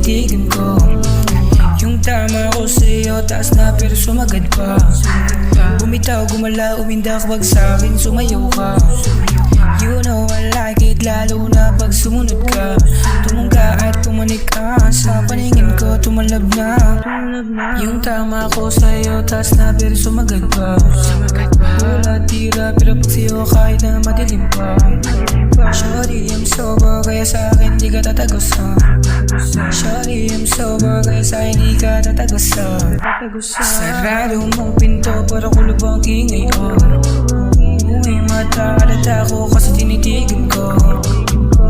tinitigan ko. Yung tama ko sa'yo, taas na pero sumagad pa. Bumitaw, gumala, umindak, wag sa'kin sumayaw ka. You know I like it, lalo na pag sumunod ka. Tumungga at pumanik ka, sa paningin ko tumalab na. Yung tama ko sa'yo, taas na pero sumagad pa. Wala tira pero pag sa'yo kahit na madilim pa. Shorty, I'm sober, kaya sa'kin di ka tatagos ha. Shorty, I'm sober, kaya sa'kin di ka tatagos ha. Sarado mong pinto para kulubang ingay ko. May mata, alata ko kasi tinitigan ko.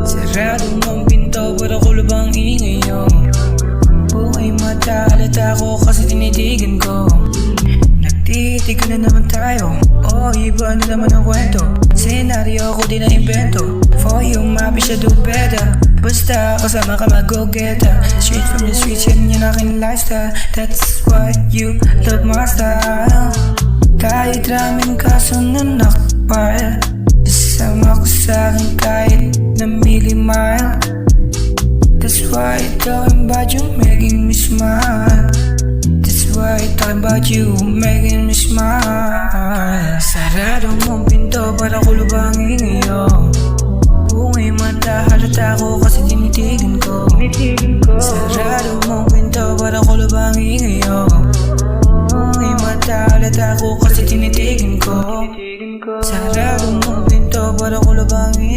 Sarado mong pinto para kulubang ingay ko. May mata, alata ko kasi tinitigan ko. Nagtitigan na naman tayo, iba na naman ang kwento. Senaryo ko di na invento. For you, mapi siya do better. Basta kasama ka mag-go-getter. Straight from the streets, yan yung aking lifestyle. That's why you love my style. Kahit ramen kaso na nakapal, kasama ko sa'kin kahit na millimile. That's why talking about you making me smile. That's why talking about you making me smile. Sarado mong pinto para kulubang ingayo. Bungay mata, halata ko kasi tinitigan ko. Sarado mong pinto para kulubang ingayo. Bungay mata, halata ko kasi tinitigan ko. Sarado mong pinto para kulubang ingayo.